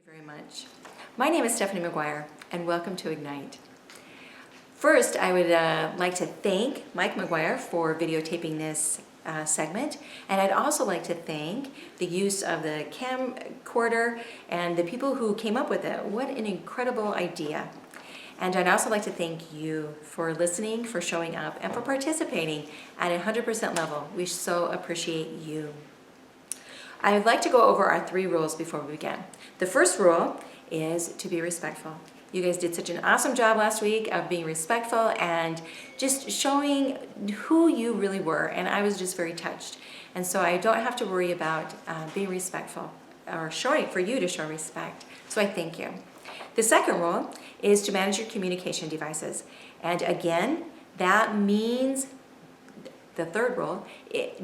Very much. My name is Stephanie McGuire and welcome to Ignite. First, I would like to thank Mike McGuire for videotaping this segment, and I'd also like to thank the use of the camcorder and the people who came up with it. What an incredible idea. And I'd also like to thank you for listening, for showing up, and for participating at 100% level. We so appreciate you. I would like to go over our 3 rules before we begin. The first rule is to be respectful. You guys did such an awesome job last week of being respectful and just showing who you really were, and I was just very touched. And so I don't have to worry about being respectful or showing for you to show respect. So I thank you. The second rule is to manage your communication devices. And again, that means the third rule,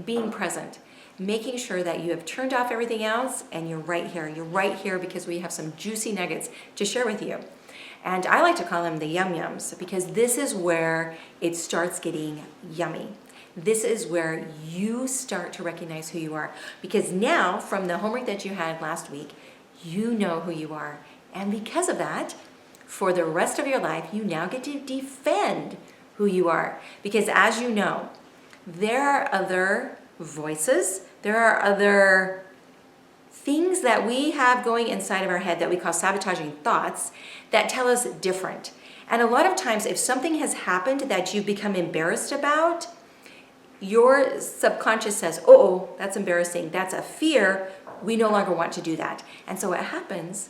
being present. Making sure that you have turned off everything else and you're right here. You're right here because we have some juicy nuggets to share with you. And I like to call them the yum yums because this is where it starts getting yummy. This is where you start to recognize who you are. Because now, from the homework that you had last week, you know who you are. And because of that, for the rest of your life, you now get to defend who you are. Because as you know, there are other voices, there are other things that we have going inside of our head that we call sabotaging thoughts that tell us different. And a lot of times, if something has happened that you've become embarrassed about, your subconscious says, oh, that's embarrassing, that's a fear, we no longer want to do that. And so what happens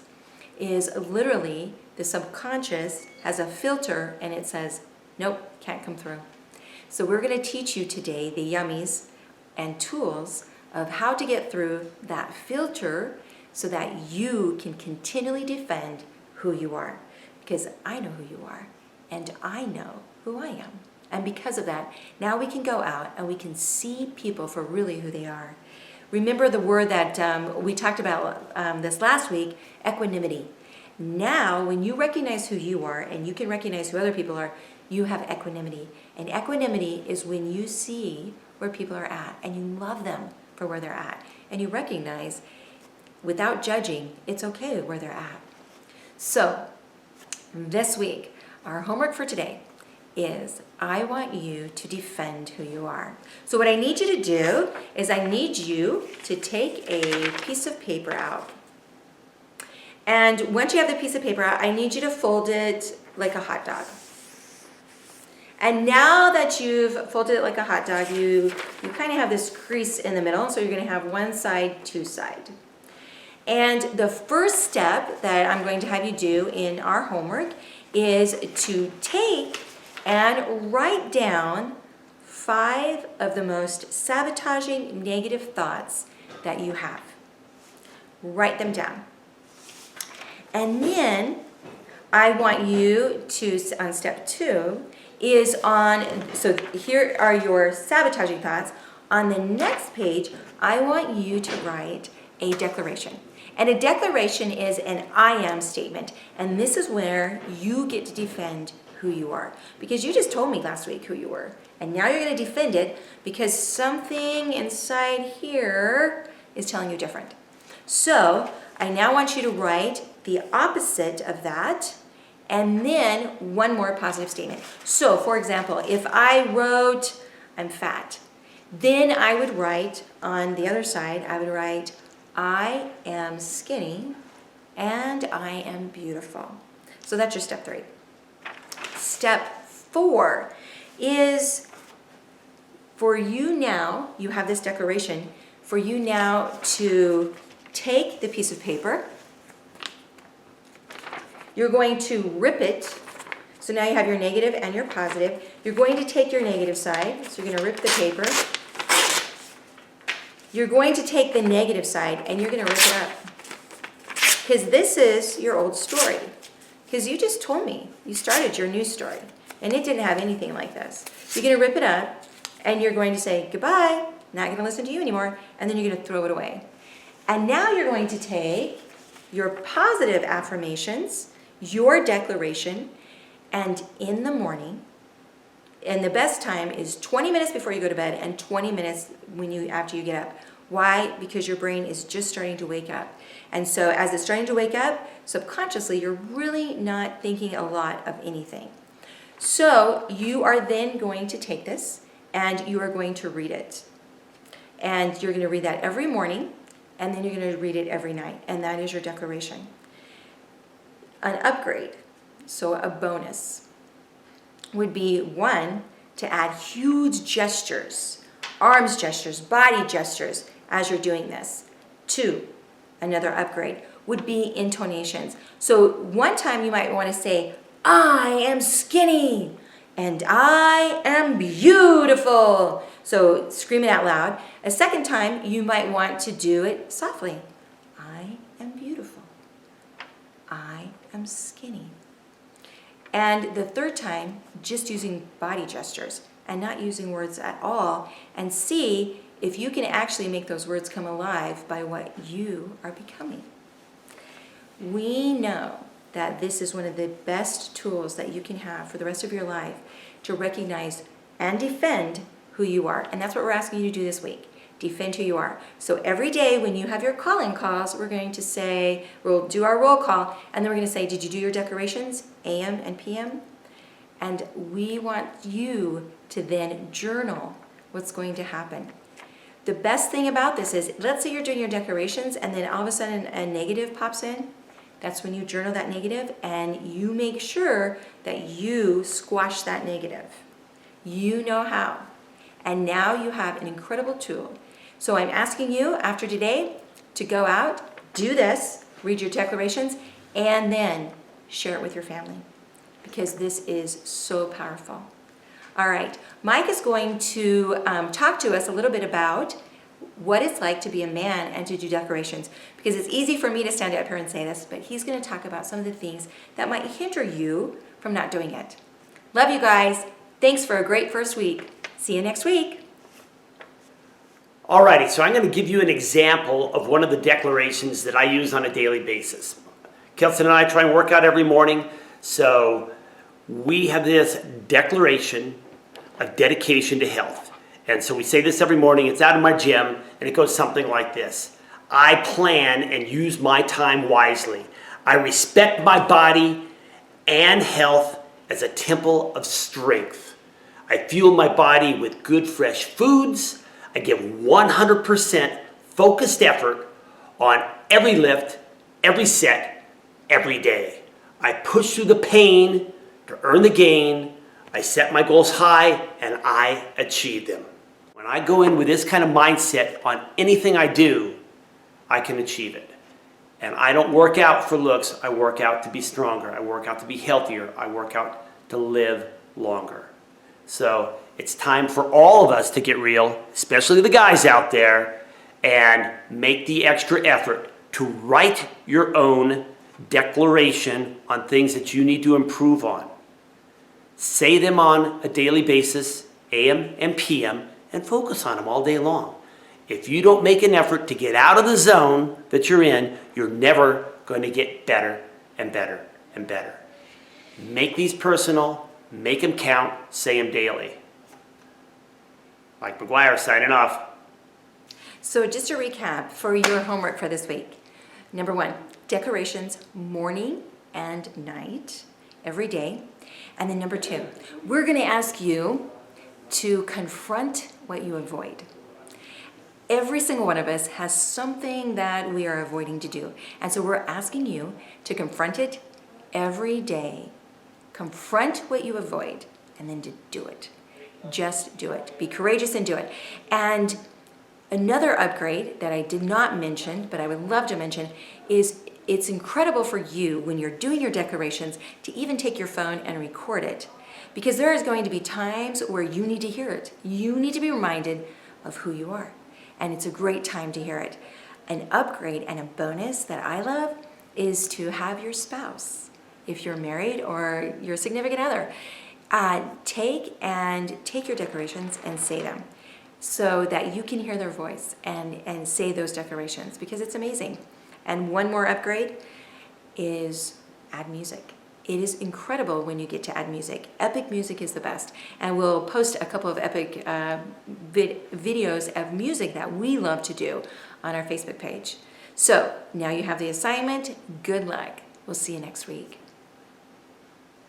is literally the subconscious has a filter and it says, nope, can't come through. So we're going to teach you today the yummies and tools of how to get through that filter so that you can continually defend who you are. Because I know who you are and I know who I am. And because of that, now we can go out and we can see people for really who they are. Remember the word that we talked about this last week, equanimity. Now, when you recognize who you are and you can recognize who other people are, you have equanimity. And equanimity is when you see where people are at and you love them for where they're at. And you recognize, without judging, it's okay where they're at. So, this week, our homework for today is I want you to defend who you are. So what I need you to do is I need you to take a piece of paper out. And once you have the piece of paper out, I need you to fold it like a hot dog. And now that you've folded it like a hot dog, you kind of have this crease in the middle. So you're going to have one side, two side. And the first step that I'm going to have you do in our homework is to take and write down 5 of the most sabotaging negative thoughts that you have. Write them down. And then I want you to, on step 2, is on, so here are your sabotaging thoughts. On the next page, I want you to write a declaration. And a declaration is an I am statement. And this is where you get to defend who you are. Because you just told me last week who you were. And now you're going to defend it because something inside here is telling you different. So I now want you to write the opposite of that and then one more positive statement. So for example, if I wrote, I'm fat, then I would write on the other side, I would write, I am skinny and I am beautiful. So that's your step 3. Step 4 is for you now, you have this declaration, for you now to take the piece of paper. You're going to rip it. So now you have your negative and your positive. You're going to take your negative side. So you're going to rip the paper. You're going to take the negative side and you're going to rip it up. Because this is your old story. Because you just told me you started your new story. And it didn't have anything like this. You're going to rip it up and you're going to say, goodbye, not going to listen to you anymore. And then you're going to throw it away. And now you're going to take your positive affirmations, your declaration, and in the morning, and the best time is 20 minutes before you go to bed and 20 minutes after you get up. Why? Because your brain is just starting to wake up. And so as it's starting to wake up, subconsciously, you're really not thinking a lot of anything. So you are then going to take this and you are going to read it. And you're going to read that every morning, and then you're going to read it every night. And that is your declaration. An upgrade, so a bonus, would be one, to add huge gestures, arms gestures, body gestures as you're doing this. Two, another upgrade would be intonations. So one time you might want to say, I am skinny and I am beautiful. So scream it out loud. A second time you might want to do it softly. I am beautiful. I am skinny. And the third time, just using body gestures and not using words at all, and see if you can actually make those words come alive by what you are becoming. We know that this is one of the best tools that you can have for the rest of your life to recognize and defend who you are. And that's what we're asking you to do this week. Defend who you are. So every day when you have your calling calls, we're going to say, we'll do our roll call, and then we're going to say, did you do your declarations, AM and PM? And we want you to then journal what's going to happen. The best thing about this is, let's say you're doing your declarations and then all of a sudden a negative pops in. That's when you journal that negative and you make sure that you squash that negative. You know how. And now you have an incredible tool. So I'm asking you after today to go out, do this, read your declarations, and then share it with your family, because this is so powerful. All right, Mike is going to talk to us a little bit about what it's like to be a man and to do declarations, because it's easy for me to stand up here and say this, but he's going to talk about some of the things that might hinder you from not doing it. Love you guys. Thanks for a great first week. See you next week. Alrighty, so I'm going to give you an example of one of the declarations that I use on a daily basis. Kelson and I try and work out every morning, so we have this declaration of dedication to health. And so we say this every morning. It's out of my gym, and it goes something like this. I plan and use my time wisely. I respect my body and health as a temple of strength. I fuel my body with good, fresh foods. I give 100% focused effort on every lift, every set, every day. I push through the pain to earn the gain. I set my goals high and I achieve them. When I go in with this kind of mindset on anything I do, I can achieve it. And I don't work out for looks. I work out to be stronger. I work out to be healthier. I work out to live longer. So it's time for all of us to get real, especially the guys out there, and make the extra effort to write your own declaration on things that you need to improve on. Say them on a daily basis, AM and PM, and focus on them all day long. If you don't make an effort to get out of the zone that you're in, you're never going to get better and better and better. Make these personal. Make them count, say them daily. Mike McGuire signing off. So just to recap for your homework for this week. Number one, declarations morning and night, every day. And then number two, we're going to ask you to confront what you avoid. Every single one of us has something that we are avoiding to do. And so we're asking you to confront it every day. Confront what you avoid, and then to do it. Just do it. Be courageous and do it. And another upgrade that I did not mention, but I would love to mention, is it's incredible for you when you're doing your declarations to even take your phone and record it. Because there is going to be times where you need to hear it. You need to be reminded of who you are. And it's a great time to hear it. An upgrade and a bonus that I love is to have your spouse, if you're married or your significant other, take your declarations and say them so that you can hear their voice and say those declarations, because it's amazing. And one more upgrade is add music. It is incredible when you get to add music. Epic music is the best. And we'll post a couple of epic videos of music that we love to do on our Facebook page. So now you have the assignment. Good luck. We'll see you next week.